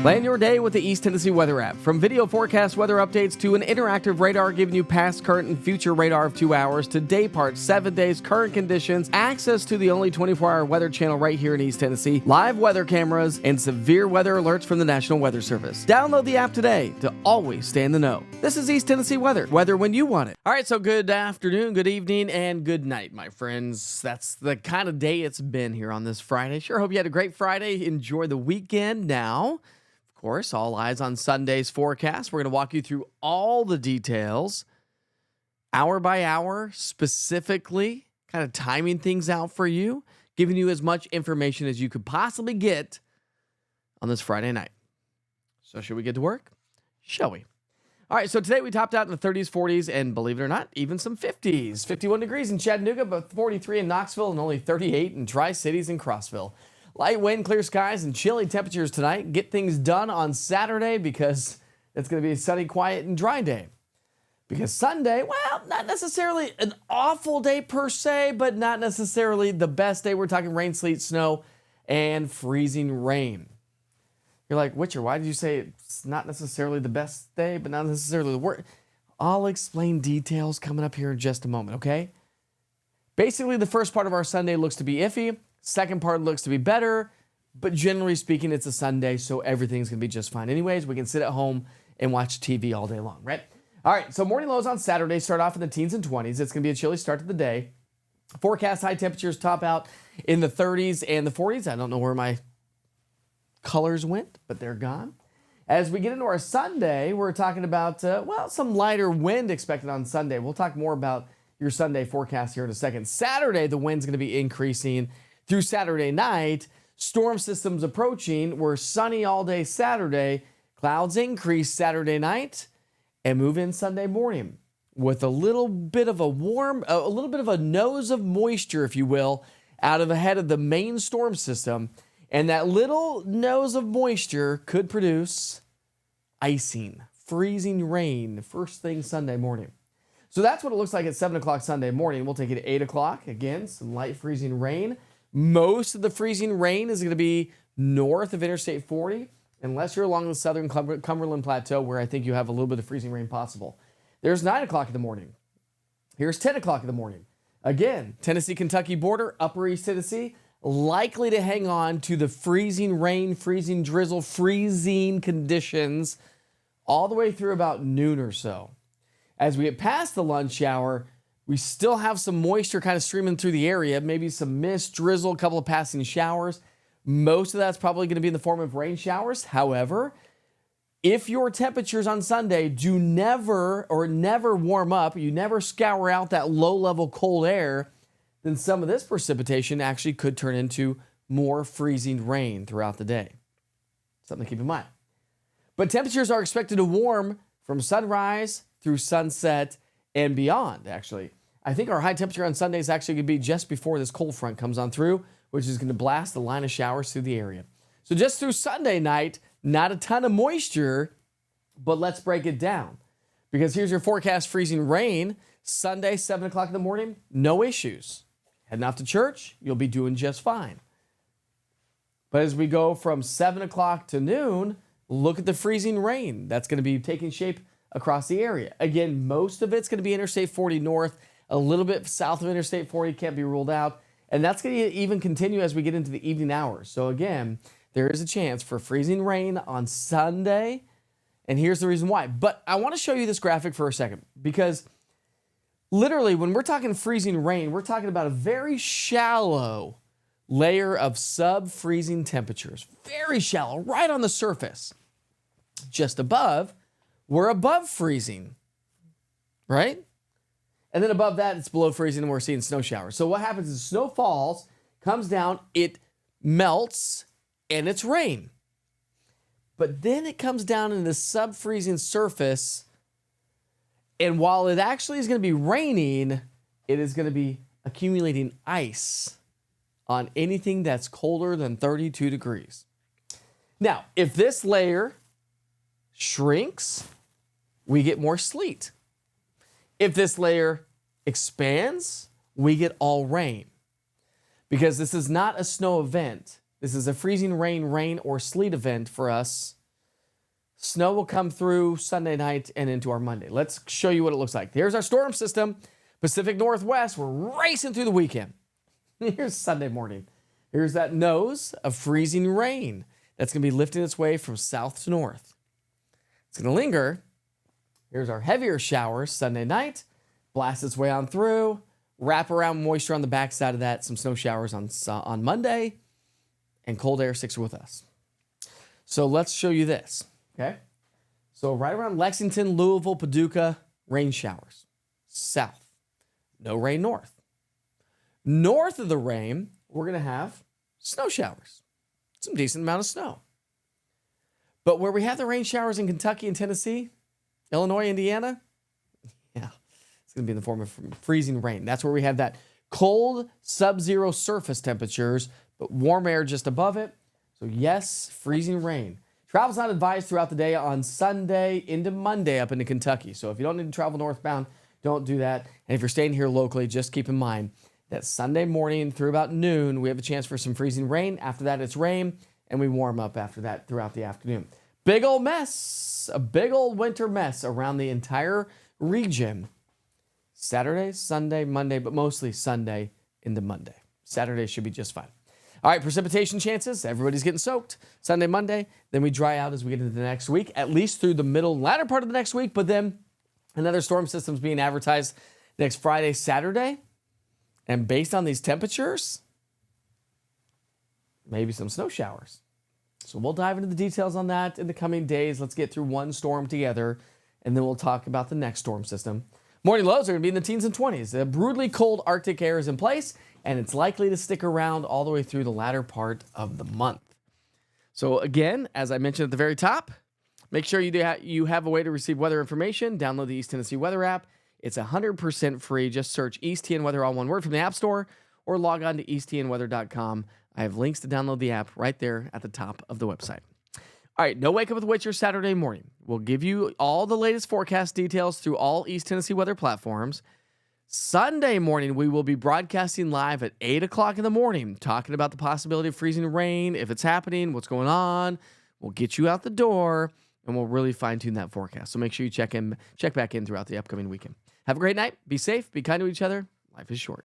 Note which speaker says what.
Speaker 1: Plan your day with the East Tennessee Weather app. From video forecast weather updates to an interactive radar giving you past, current, and future radar of 2 hours to day part, 7 days, current conditions, access to the only 24-hour weather channel right here in East Tennessee, live weather cameras, and severe weather alerts from the National Weather Service. Download the app today to always stay in the know. This is East Tennessee Weather. Weather when you want it. All right, so good afternoon, good evening, and good night, my friends. That's the kind of day it's been here on this Friday. Sure hope you had a great Friday. Enjoy the weekend now. Of course, all eyes on Sunday's forecast. We're going to walk you through all the details, hour by hour, specifically, kind of timing things out for you, giving you as much information as you could possibly get on this Friday night. So should we get to work? Shall we? All right, so today we topped out in the 30s, 40s, and believe it or not, even some 50s. 51 degrees in Chattanooga, but 43 in Knoxville, and only 38 in Tri-Cities and Crossville. Light wind, clear skies, and chilly temperatures tonight. Get things done on Saturday because it's going to be a sunny, quiet, and dry day. Because Sunday, well, not necessarily an awful day per se, but not necessarily the best day. We're talking rain, sleet, snow, and freezing rain. You're like, Witcher, why did you say it's not necessarily the best day, but not necessarily the worst? I'll explain details coming up here in just a moment, okay? Basically, the first part of our Sunday looks to be iffy. Second part looks to be better, but generally speaking, it's a Sunday, so everything's going to be just fine. Anyways, we can sit at home and watch TV all day long, right? All right, so morning lows on Saturday start off in the teens and 20s. It's going to be a chilly start to the day. Forecast high temperatures top out in the 30s and the 40s. I don't know where my colors went, but they're gone. As we get into our Sunday, we're talking about, some lighter wind expected on Sunday. We'll talk more about your Sunday forecast here in a second. Saturday, the wind's going to be increasing through Saturday night. Storm systems approaching. We're sunny all day Saturday. Clouds increase Saturday night and move in Sunday morning with a little bit of a nose of moisture, if you will, out of ahead of the main storm system. And that little nose of moisture could produce icing, freezing rain first thing Sunday morning. So that's what it looks like at 7 o'clock Sunday morning. We'll take it at 8 o'clock. Again, some light freezing rain. Most of the freezing rain is going to be north of Interstate 40, unless you're along the southern Cumberland Plateau, where I think you have a little bit of freezing rain possible. There's 9 o'clock in the morning. Here's 10 o'clock in the morning. Again, Tennessee-Kentucky border, upper East Tennessee, likely to hang on to the freezing rain, freezing drizzle, freezing conditions all the way through about noon or so. As we get past the lunch hour, we still have some moisture kind of streaming through the area, maybe some mist, drizzle, a couple of passing showers. Most of that's probably going to be in the form of rain showers. However, if your temperatures on Sunday do never warm up, you never scour out that low-level cold air, then some of this precipitation actually could turn into more freezing rain throughout the day. Something to keep in mind. But temperatures are expected to warm from sunrise through sunset and beyond, actually. I think our high temperature on Sunday is actually going to be just before this cold front comes on through, which is going to blast the line of showers through the area. So just through Sunday night, not a ton of moisture, but let's break it down. Because here's your forecast freezing rain. Sunday, 7 o'clock in the morning, no issues. Heading off to church, you'll be doing just fine. But as we go from 7 o'clock to noon, look at the freezing rain. That's going to be taking shape across the area. Again, most of it's going to be Interstate 40 north, a little bit south of Interstate 40, can't be ruled out. And that's going to even continue as we get into the evening hours. So again, there is a chance for freezing rain on Sunday. And here's the reason why. But I want to show you this graphic for a second, because literally when we're talking freezing rain, we're talking about a very shallow layer of sub-freezing temperatures. Very shallow, right on the surface. Just above, we're above freezing, right? And then above that, it's below freezing, and we're seeing snow showers. So what happens is snow falls, comes down, it melts, and it's rain. But then it comes down into the sub-freezing surface, and while it actually is going to be raining, it is going to be accumulating ice on anything that's colder than 32 degrees. Now, if this layer shrinks, we get more sleet. If this layer expands, we get all rain. Because this is not a snow event. This is a freezing rain, or sleet event for us Snow will come through Sunday night and into our Monday. Let's show you what it looks like. Here's our storm system. Pacific Northwest. We're racing through the weekend. Here's Sunday morning. Here's that nose of freezing rain that's going to be lifting its way from south to north. It's going to linger. Here's our heavier showers Sunday night. Blast its way on through. Wrap around moisture on the backside of that. Some snow showers on Monday. And cold air sticks with us. So let's show you this. Okay? So right around Lexington, Louisville, Paducah, rain showers. South. No rain north. North of the rain, we're going to have snow showers. Some decent amount of snow. But where we have the rain showers in Kentucky and Tennessee, Illinois, Indiana, yeah, it's going to be in the form of freezing rain. That's where we have that cold, sub-zero surface temperatures, but warm air just above it. So yes, freezing rain. Travel's not advised throughout the day on Sunday into Monday up into Kentucky. So if you don't need to travel northbound, don't do that. And if you're staying here locally, just keep in mind that Sunday morning through about noon, we have a chance for some freezing rain. After that, it's rain, and we warm up after that throughout the afternoon. Big old mess, a big old winter mess around the entire region. Saturday, Sunday, Monday, but mostly Sunday into Monday. Saturday should be just fine. All right, precipitation chances. Everybody's getting soaked. Sunday, Monday. Then we dry out as we get into the next week, at least through the middle and latter part of the next week. But then another storm system's being advertised next Friday, Saturday. And based on these temperatures, maybe some snow showers. So we'll dive into the details on that in the coming days. Let's get through one storm together, and then we'll talk about the next storm system. Morning lows are going to be in the teens and 20s. The brutally cold Arctic air is in place, and it's likely to stick around all the way through the latter part of the month. So again, as I mentioned at the very top, make sure you have a way to receive weather information. Download the East Tennessee Weather app. It's 100% free. Just search East TN Weather, all one word, from the App Store, or log on to easttnweather.com. I have links to download the app right there at the top of the website. All right, no Wake Up with Witcher Saturday morning. We'll give you all the latest forecast details through all East Tennessee weather platforms. Sunday morning, we will be broadcasting live at 8 o'clock in the morning, talking about the possibility of freezing rain, if it's happening, what's going on. We'll get you out the door, and we'll really fine-tune that forecast. So make sure you check back in throughout the upcoming weekend. Have a great night. Be safe. Be kind to each other. Life is short.